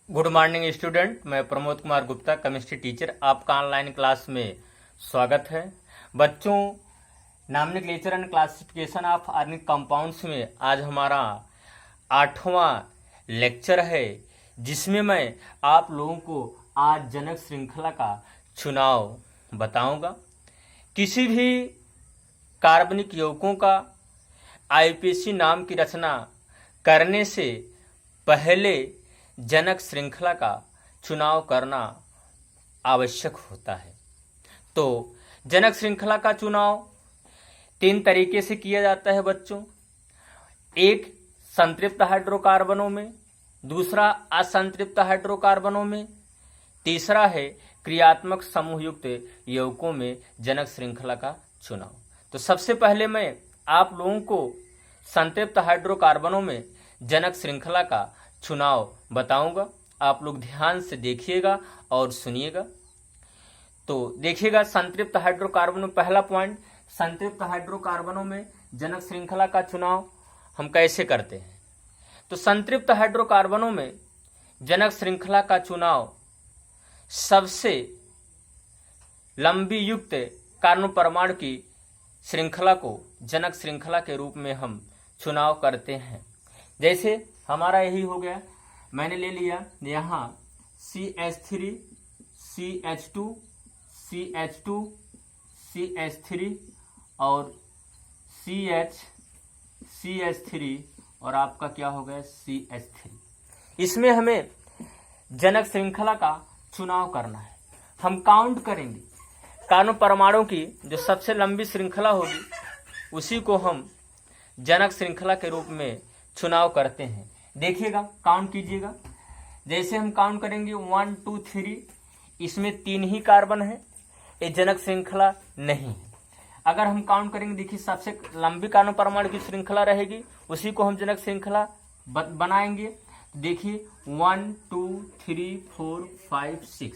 Good morning student. मैं Pramod Kumar Gupta, chemistry teacher, आपका online class में स्वागत है। बच्चों, nomenclature and classification of organic compounds में आज हमारा 8वां लेक्चर है, जिसमें मैं आप लोगों को आज जनक श्रृंखला का चुनाव बताऊंगा। किसी भी कार्बनिक यौगिकों का आईपीसी नाम की रचना करने से पहले जनक श्रृंखला का चुनाव करना आवश्यक होता है। तो जनक श्रृंखला का चुनाव 3 तरीके से किया जाता है बच्चों। एक संतृप्त हाइड्रोकार्बनों में, दूसरा असंतृप्त हाइड्रोकार्बनों में, तीसरा है क्रियात्मक समूह युक्त यौगिकों में जनक श्रृंखला का चुनाव। तो सबसे पहले मैं आप लोगों को संतृप्त हाइड्रोकार्बनों में जनक श्रृंखला का चुनाव बताऊंगा। आप लोग ध्यान से देखिएगा और सुनिएगा। तो देखिएगा, संतृप्त हाइड्रोकार्बन में पहला पॉइंट, संतृप्त हाइड्रोकार्बनों में जनक श्रृंखला का चुनाव हम कैसे करते हैं। तो संतृप्त हाइड्रोकार्बनों में जनक श्रृंखला का चुनाव सबसे लंबी युक्त कार्बन परमाणु की श्रृंखला को जनक श्रृंखला के रूप में हम चुनाव करते हैं। जैसे हमारा यही हो गया, मैंने ले लिया यहाँ CH3 CH2 CH2 CH3 और CH3 और आपका क्या हो गया CH3। इसमें हमें जनक श्रृंखला का चुनाव करना है। हम काउंट करेंगे कार्बन परमाणु की जो सबसे लंबी श्रृंखला होगी उसी को हम जनक श्रृंखला के रूप में चुनाव करते हैं। देखिएगा, काउंट कीजिएगा। जैसे हम काउंट करेंगे 1 2 3, इसमें 3 ही कार्बन है, ये जनक श्रृंखला नहीं है। अगर हम काउंट करेंगे, देखिए सबसे लंबी कार्बन परमाणु की श्रृंखला रहेगी, उसी को हम जनक श्रृंखला बनाएंगे। देखिए 1 2 3 4 5 6,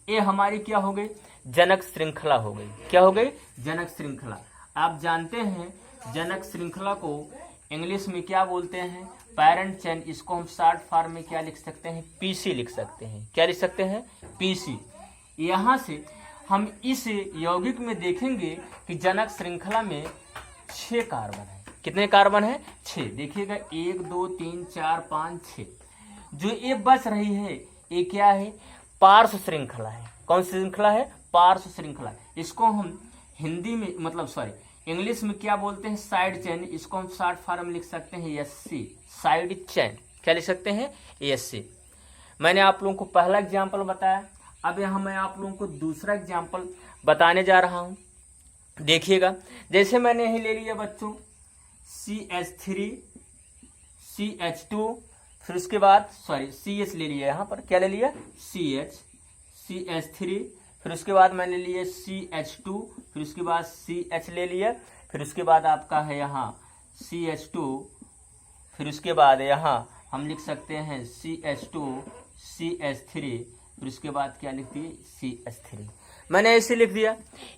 ये हमारी क्या हो गई, जनक श्रृंखला हो गई। क्या हो गई, जनक श्रृंखला। आप जानते हैं जनक श्रृंखला को इंग्लिश में क्या बोलते हैं, पैरेंट चेन। इसको हम शॉर्ट फॉर्म में क्या लिख सकते हैं, पीसी लिख सकते हैं। क्या लिख सकते हैं, पीसी। यहां से हम इस यौगिक में देखेंगे कि जनक श्रृंखला में 6 कार्बन है। कितने कार्बन है, 6। देखिएगा 1 2 3 4 5 6। जो ये बच रही है ये क्या है, पार्श्व श्रृंखला है। कौन सी श्रृंखला है, पार्श्व श्रृंखला। इसको हम हिंदी में इंग्लिश में क्या बोलते हैं, साइड चेन। इसको हम शॉर्ट फॉर्म लिख सकते हैं SC, साइड चेन। क्या लिख सकते हैं, SC। मैंने आप लोगों को पहला एग्जाम्पल बताया, अब यहाँ मैं आप लोगों को दूसरा एग्जाम्पल बताने जा रहा हूं। देखिएगा, जैसे मैंने यही ले लिया बच्चों CH3 CH2, फिर उसके बाद CH ले लिया, यहाँ पर क्या ले लिया, CH3, फिर उसके बाद मैंने लिए CH2, फिर उसके बाद CH ले लिया, फिर उसके बाद आपका है यहाँ CH2, फिर उसके बाद यहाँ हम लिख सकते हैं CH2 CH3, फिर उसके बाद क्या लिख दिए, CH3। मैंने ऐसे लिख दिया।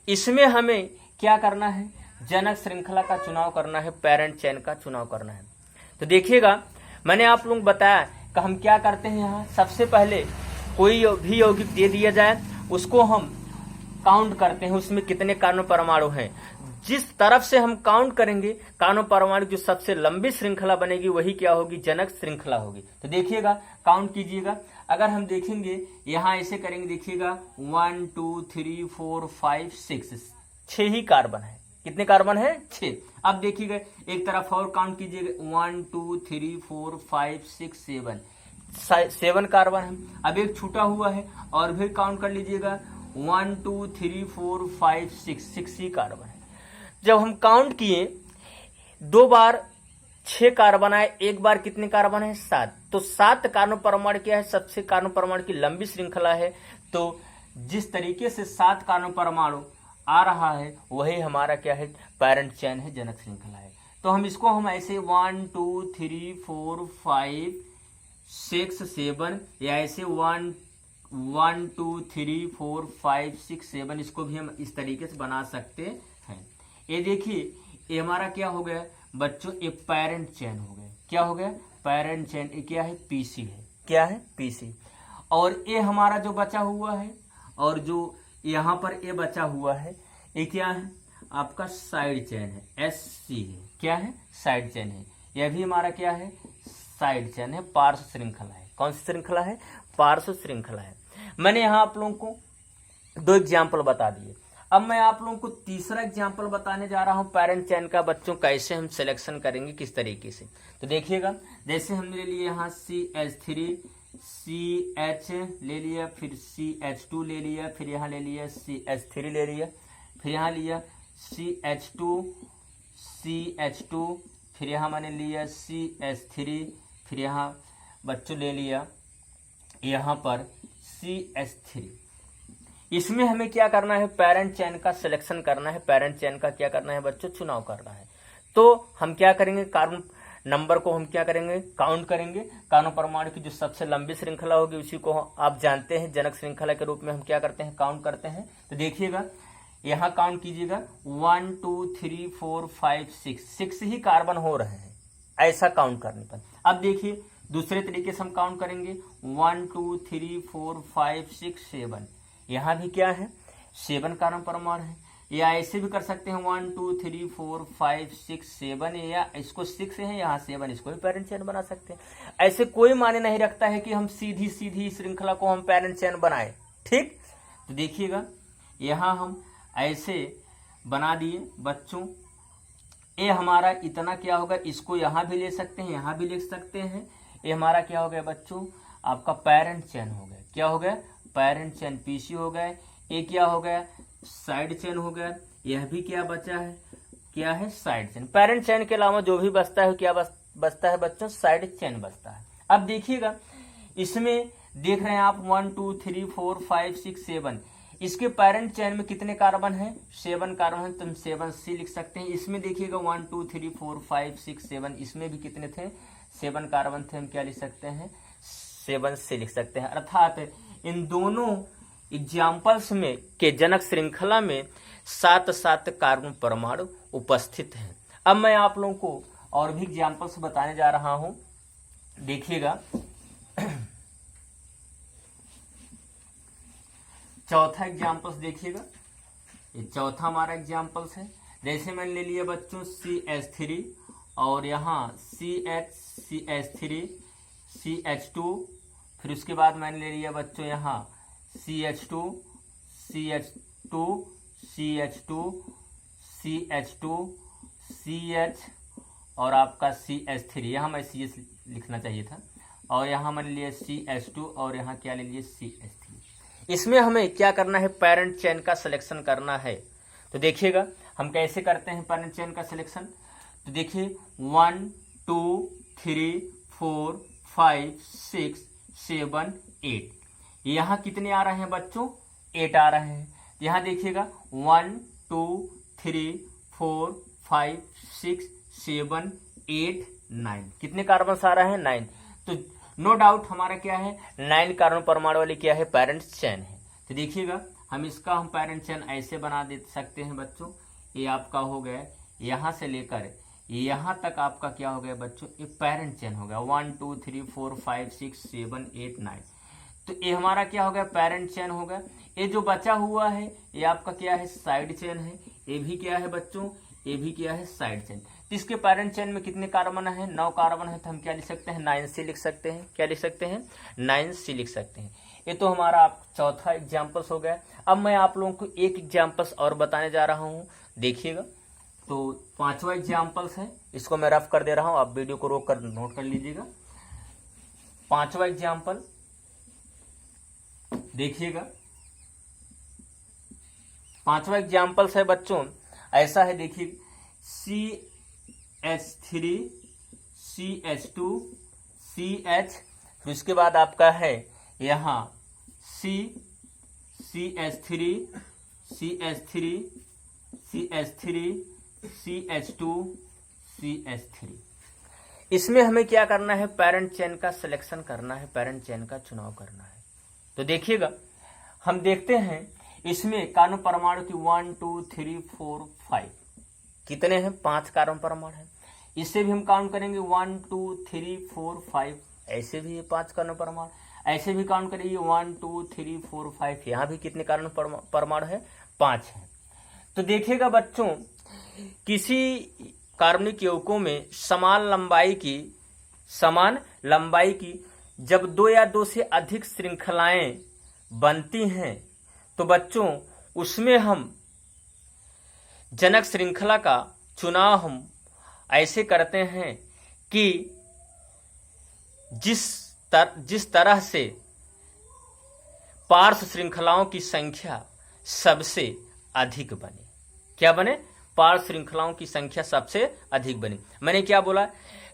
इसमें हमें क्या करना है, जनक श्रृंखला का चुनाव करना है, पेरेंट चेन का चुनाव करना है। तो देखिएगा, मैंने आप लोगों को बताया कि हम क्या करते हैं। यहाँ सबसे पहले कोई भी यौगिक दे दिया जाए, उसको हम काउंट करते हैं, उसमें कितने कार्बन परमाणु हैं। जिस तरफ से हम काउंट करेंगे कार्बन परमाणु की सबसे लंबी श्रृंखला बनेगी, वही क्या होगी, जनक श्रृंखला होगी। तो देखिएगा, काउंट कीजिएगा। अगर हम देखेंगे यहां ऐसे करेंगे, देखिएगा 1 2 3 4 5 6, 6 ही कार्बन है। कितने कार्बन है, 6। अब देखिएगा एक तरफ और काउंट कीजिएगा, 1 2 3 4 5 6 7 कार्बन है। अब एक छूटा हुआ है और भी काउंट कर लीजिएगा, 1 2 3 4 5 6 ही कार्बन है। जब हम काउंट किए, 2 बार 6 कार्बन आए, एक बार कितने कार्बन है, 7। तो 7 कार्बन परमाणु क्या है, सबसे कार्बन परमाणु की लंबी श्रृंखला है। तो जिस तरीके से 7 कार्बन परमाणु आ रहा है वही हमारा क्या है, पेरेंट चेन है, जनक श्रृंखला है। तो हम इसको हम ऐसे 1 2 3 4 5 6 7, या ऐसे 1 2 3 4 5 6 7, इसको भी हम इस तरीके से बना सकते हैं। ये देखिए, ये हमारा क्या हो गया बच्चों, ये पेरेंट चेन हो गया। क्या हो गया, पेरेंट चेन। ये क्या है, पीसी है। क्या है, पीसी। और ए हमारा जो बचा हुआ है, और जो यहाँ पर ए बचा हुआ है, ये क्या है आपका साइड चेन है, SC है, क्या है साइड चेन है। यह भी हमारा क्या है साइड चेन है, पार्श्व श्रृंखला है। कौन सी श्रृंखला है, पार्श्व श्रृंखला है। मैंने यहाँ आप लोगों को 2 एग्जाम्पल बता दिए। अब मैं आप लोगों को तीसरा एग्जाम्पल बताने जा रहा हूँ पैरेंट चेन का। बच्चों कैसे हम सिलेक्शन करेंगे, किस तरीके से, तो देखिएगा। जैसे हमने ले लिया यहाँ CH3 CH ले लिया, फिर CH2 ले लिया, फिर यहाँ ले लिया CH3 ले लिया, फिर यहाँ लिया CH2, फिर यहाँ मैंने लिया CH3, फिर यहाँ बच्चों ले लिया यहाँ पर CH3। इसमें हमें क्या करना है, पेरेंट चेन का सिलेक्शन करना है, पेरेंट चेन का क्या करना है बच्चों, चुनाव करना है। तो हम क्या करेंगे, कार्बन नंबर को हम क्या करेंगे, काउंट करेंगे। कार्बन परमाणु की जो सबसे लंबी श्रृंखला होगी उसी को आप जानते हैं जनक श्रृंखला के रूप में हम क्या करते हैं, काउंट करते हैं। तो देखिएगा यहाँ काउंट कीजिएगा 1 2 3 4 5 6 ही कार्बन हो रहे हैं ऐसा काउंट करने पर। अब देखिए दूसरे तरीके से हम काउंट करेंगे 1 2 3 4 5 6 7, यहाँ भी क्या है 7 कार्बन परमाणु है। या ऐसे भी कर सकते हैं 1 2 3 4 5 6 7, या इसको 6 है यहाँ 7, इसको भी पेरेंट चेन बना सकते हैं। ऐसे कोई माने नहीं रखता है कि हम सीधी सीधी श्रृंखला को हम पेरेंट चेन बनाए, ठीक। तो देखिएगा यहाँ हम ऐसे बना दिए बच्चों। ये हमारा इतना क्या होगा, इसको यहाँ भी ले सकते हैं, यहाँ भी लिख सकते हैं। ये हमारा क्या हो गया बच्चों, आपका पेरेंट चेन हो गया। क्या हो गया, पेरेंट चेन PC हो गया। ये क्या हो गया, साइड चेन हो गया। यह भी क्या बचा है, क्या है साइड चेन। पेरेंट चेन के अलावा जो भी बचता है क्या बचता है बच्चों, साइड चेन बचता है। अब देखिएगा इसमें देख रहे हैं आप 1 2 3 4 5 6 7, इसके पेरेंट चेन में कितने कार्बन है, 7 कार्बन है, तो हम 7C लिख सकते हैं। इसमें देखिएगा 1 2 3 4 5 6 7, इसमें भी कितने थे, 7 कार्बन थे, हम क्या लिख सकते हैं 7C लिख सकते हैं। अर्थात इन दोनों एग्जाम्पल्स में के जनक श्रृंखला में 7 कार्बन परमाणु उपस्थित हैं। अब मैं आप लोगों को और भी एग्जाम्पल्स बताने जा रहा हूं, देखिएगा। चौथा एग्जाम्पल्स देखिएगा, ये चौथा हमारा एग्जाम्पल्स है। जैसे मैंने ले लिया बच्चों CH3 और यहाँ CH3 CH2, फिर उसके बाद मैंने ले लिया बच्चों यहाँ CH2 CH और आपका CH3, यहाँ मैं CH लिखना चाहिए था, और यहाँ मैंने लिया CH2 और यहाँ क्या ले लिया CH3। इसमें हमें क्या करना है, पेरेंट चेन का सिलेक्शन करना है। तो देखिएगा हम कैसे करते हैं पेरेंट चेन का सिलेक्शन। तो देखिए 1 2 3 4 5 6 7 8, यहाँ कितने आ रहे हैं बच्चों, 8 आ रहे हैं। यहाँ देखिएगा 1 2 3 4 5 6 7 8 9, कितने कार्बन आ रहे हैं 9। तो नो डाउट हमारा क्या है 9 कार्बन परमाणु वाली क्या है पेरेंट चेन है। तो देखिएगा हम इसका हम पेरेंट चेन ऐसे बना दे सकते हैं बच्चों। ये आपका हो गया यहाँ से लेकर यहाँ तक आपका क्या हो गया बच्चों, ये पेरेंट चेन हो गया 1 2 3 4 5 6 7 8 9। तो ये हमारा क्या हो गया पेरेंट चेन हो गया। ये जो बचा हुआ है ये आपका क्या है साइड चेन है। ये भी क्या है बच्चों, ये भी क्या है साइड चेन। तो इसके पेरेंट चेन में कितने कार्बन है, 9 कार्बन है, तो हम क्या लिख सकते हैं 9C लिख सकते हैं। क्या लिख सकते हैं 9C लिख सकते हैं। ये तो हमारा आप चौथा एग्जाम्पल्स हो गया। अब मैं आप लोगों को एक एग्जाम्पल्स और बताने जा रहा हूँ, देखिएगा। तो 5वां एग्जाम्पल्स है, इसको मैं रफ कर दे रहा हूँ, आप वीडियो को रोक कर नोट कर लीजिएगा। 5वां एग्जाम्पल देखिएगा, 5वां एग्जाम्पल्स है बच्चों ऐसा है, देखिए CH3 CH2 CH, फिर उसके बाद आपका है यहाँ CH3 CH2 CH3। इसमें हमें क्या करना है, पेरेंट चेन का सिलेक्शन करना है, पेरेंट चेन का चुनाव करना है। तो देखिएगा हम देखते हैं इसमें कार्बन परमाणु की 1 2 3 4 5 कितने हैं, 5 कार्बन परमाणु है। इससे भी हम काउंट करेंगे 1 2 3 4 5, ऐसे भी 5 कार्बन परमाणु। ऐसे भी काउंट करिए 1 2 3 4 5, यहाँ भी कितने कार्बन परमाणु है? 5 है। तो देखिएगा बच्चों, किसी कार्बनिक यौगिकों में समान लंबाई की जब 2 या 2 से अधिक श्रृंखलाएं बनती हैं तो बच्चों उसमें हम जनक श्रृंखला का चुनाव हम ऐसे करते हैं कि जिस तरह से पार्श्व श्रृंखलाओं की संख्या सबसे अधिक बने। क्या बने? पार्श्व श्रृंखलाओं की संख्या सबसे अधिक बने। मैंने क्या बोला?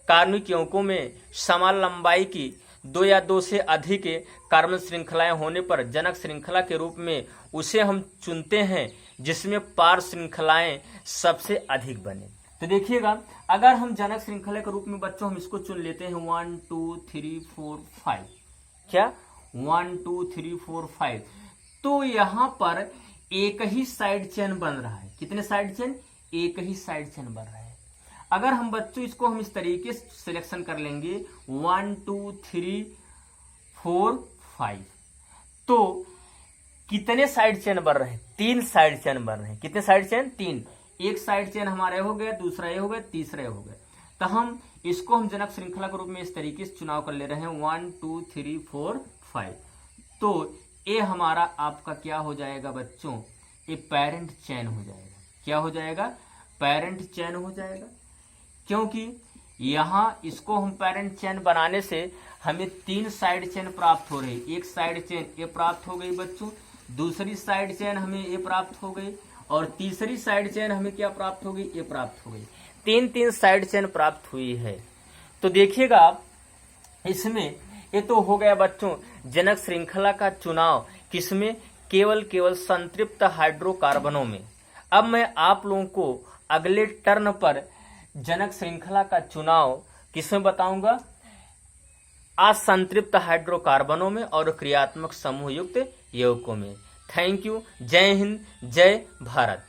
कार्बनिक यौगिकों में समान लंबाई की 2 या 2 से अधिक कार्बन श्रृंखलाएं होने पर जनक श्रृंखला के रूप में उसे हम चुनते हैं जिसमें पार्श्व श्रृंखलाएं सबसे अधिक बने। तो देखिएगा, अगर हम जनक श्रृंखला के रूप में बच्चों हम इसको चुन लेते हैं 1 2 3 4 5, क्या 1 2 3 4 5, तो यहां पर एक ही साइड चेन बन रहा है। कितने साइड चेन? एक ही साइड चेन बन रहा है। अगर हम बच्चों इसको हम इस तरीके से सिलेक्शन कर लेंगे 1 2 3 4 5, तो कितने साइड चेन बन रहे हैं? 3 साइड चेन बन रहे हैं। कितने साइड चेन? 3। एक साइड चेन हमारे हो गया, दूसरा ये हो गया, तीसरा ये हो गया। तो हम इसको हम जनक श्रृंखला के रूप में इस तरीके से चुनाव कर ले रहे हैं 1 2 3 4 5। तो ये हमारा आपका क्या हो जाएगा बच्चों? ये पेरेंट चेन हो जाएगा। क्या हो जाएगा? पेरेंट चेन हो जाएगा। क्योंकि यहां इसको हम पेरेंट चेन बनाने से हमें 3 साइड चेन प्राप्त हो रही। एक साइड चेन ये प्राप्त हो गई बच्चों, दूसरी साइड चेन हमें ये प्राप्त हो गई, और तीसरी साइड चेन हमें क्या प्राप्त हो गई? ये प्राप्त हो गई। 3 साइड चेन प्राप्त हुई है। तो देखिएगा आप, इसमें ये तो हो गया बच्चों जनक श्रृंखला का चुनाव किसमें? केवल संतृप्त हाइड्रोकार्बनों में। अब मैं आप लोगों को अगले टर्न पर जनक श्रृंखला का चुनाव किसमें बताऊंगा? असंतृप्त हाइड्रोकार्बनों में और क्रियात्मक समूह युक्त यौगिकों में। Thank you. जय हिंद, जय भारत।